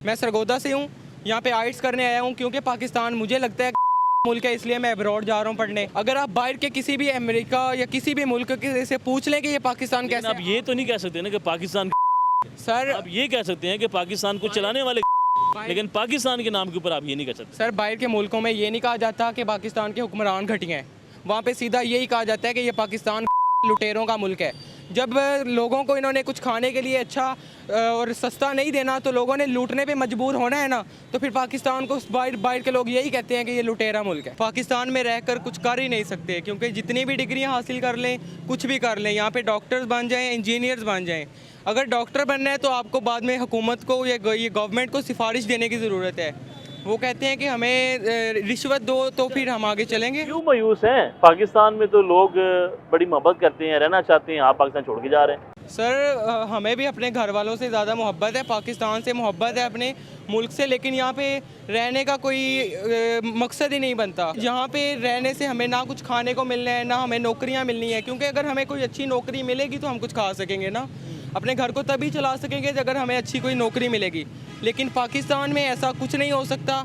मैं सरगोदा से हूँ, यहाँ पे आइट्स करने आया हूँ क्योंकि पाकिस्तान मुझे लगता है मुल्क है, इसलिए मैं अब्रॉड जा रहा हूँ पढ़ने। अगर आप बाहर के किसी भी अमेरिका या किसी भी मुल्क के से पूछ लें कि ये पाकिस्तान कैसे, आप ये तो नहीं कह सकते ना कि पाकिस्तान, सर आप ये कह सकते हैं कि पाकिस्तान को चलाने वाले, लेकिन पाकिस्तान के नाम के ऊपर आप ये नहीं कह सकते। सर बाहर के मुल्कों में ये नहीं कहा जाता कि पाकिस्तान के हुक्मरान घटिया हैं, वहाँ पे सीधा यही कहा जाता है कि ये पाकिस्तान लुटेरों का मुल्क है। जब लोगों को इन्होंने कुछ खाने के लिए अच्छा और सस्ता नहीं देना तो लोगों ने लूटने पे मजबूर होना है ना, तो फिर पाकिस्तान को बाहर के लोग यही कहते हैं कि ये लुटेरा मुल्क है। पाकिस्तान में रहकर कुछ कर ही नहीं सकते क्योंकि जितनी भी डिग्रियां हासिल कर लें, कुछ भी कर लें, यहाँ पे डॉक्टर्स बन जाएं, इंजीनियर्स बन जाएं। अगर डॉक्टर बनना है तो आपको बाद में हुकूमत को या ये गवर्नमेंट को सिफारिश देने की ज़रूरत है। वो कहते हैं कि हमें रिश्वत दो तो फिर हम आगे चलेंगे। क्यों मायूस हैं? पाकिस्तान में तो लोग बड़ी मोहब्बत करते हैं, रहना चाहते हैं, आप पाकिस्तान छोड़ के जा रहे हैं। सर हमें भी अपने घर वालों से ज़्यादा मोहब्बत है, पाकिस्तान से मोहब्बत है, अपने मुल्क से, लेकिन यहाँ पे रहने का कोई मकसद ही नहीं बनता। यहाँ पे रहने से हमें ना कुछ खाने को मिलना है, ना हमें नौकरियाँ मिलनी है, क्योंकि अगर हमें कोई अच्छी नौकरी मिलेगी तो हम कुछ खा सकेंगे ना, अपने घर को तभी चला सकेंगे अगर हमें अच्छी कोई नौकरी मिलेगी। लेकिन पाकिस्तान में ऐसा कुछ नहीं हो सकता।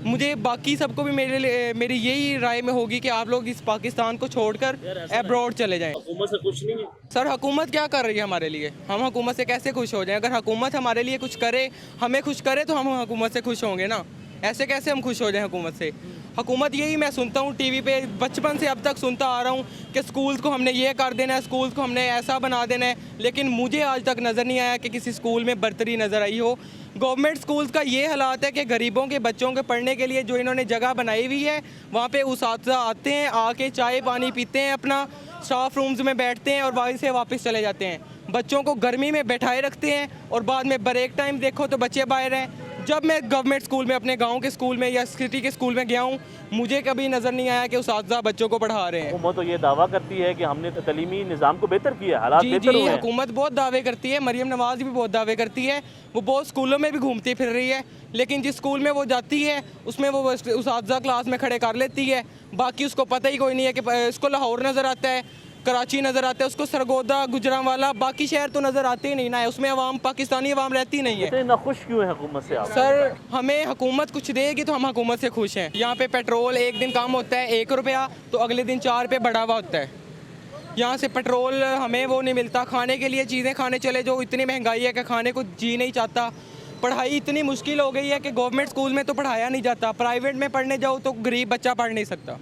मुझे बाकी सबको भी मेरी यही राय में होगी कि आप लोग इस पाकिस्तान को छोड़कर अब्रॉड चले जाएं। हुकूमत से कुछ नहीं है। सर हुकूमत क्या कर रही है हमारे लिए? हम हुकूमत से कैसे खुश हो जाएं? अगर हुकूमत हमारे लिए कुछ करे, हमें खुश करे, तो हम हुकूमत से खुश होंगे ना। ऐसे कैसे हम खुश हो जाएं हुकूमत से? हुकूमत यही मैं सुनता हूँ टीवी पे, बचपन से अब तक सुनता आ रहा हूँ कि स्कूल्स को हमने ये कर देना है, स्कूल्स को हमने ऐसा बना देना है, लेकिन मुझे आज तक नज़र नहीं आया कि किसी स्कूल में बर्तरी नज़र आई हो। गवर्नमेंट स्कूल्स का ये हालात है कि गरीबों के बच्चों के पढ़ने के लिए जो इन्होंने जगह बनाई हुई है, वहाँ पे उसातिज़ा आते हैं, आके चाय पानी पीते हैं, अपना स्टाफ रूम्स में बैठते हैं और वहीं से वापस चले जाते हैं। बच्चों को गर्मी में बैठाए रखते हैं और बाद में ब्रेक टाइम देखो तो बच्चे बाहर हैं। जब मैं गवर्नमेंट स्कूल में, अपने गांव के स्कूल में या सिटी के स्कूल में गया हूं, मुझे कभी नज़र नहीं आया कि उसातिज़ा बच्चों को पढ़ा रहे हैं। हुकूमत तो ये दावा करती है कि हमने तलीमी निज़ाम को बेहतर किया, हालात बेहतर हुए हैं। हुकूमत बहुत दावे करती है, मरियम नवाज़ भी बहुत दावे करती है, वो बहुत स्कूलों में भी घूमती फिर रही है, लेकिन जिस स्कूल में वो जाती है उसमें वो उसातिज़ा क्लास में खड़े कर लेती है, बाकी उसको पता ही कोई नहीं है कि इसको लाहौर नज़र आता है, कराची नज़र आता है, उसको सरगोदा, गुजरांवाला, बाकी शहर तो नज़र आते ही नहीं ना है, उसमें अवाम, पाकिस्तानी अवाम रहती नहीं है। इतने नाखुश क्यों है हुकूमत से आप? सर हमें हुकूमत कुछ देगी तो हम हुकूमत से खुश हैं। यहाँ पे पेट्रोल एक दिन कम होता है 1 रुपया, तो अगले दिन 4 रुपये बढ़ा हुआ होता है। यहाँ से पेट्रोल हमें वो नहीं मिलता, खाने के लिए चीज़ें खाने चले जो इतनी महंगाई है कि खाने को जी नहीं चाहता। पढ़ाई इतनी मुश्किल हो गई है कि गवर्नमेंट स्कूल में तो पढ़ाया नहीं जाता, प्राइवेट में पढ़ने जाओ तो गरीब बच्चा पढ़ नहीं सकता।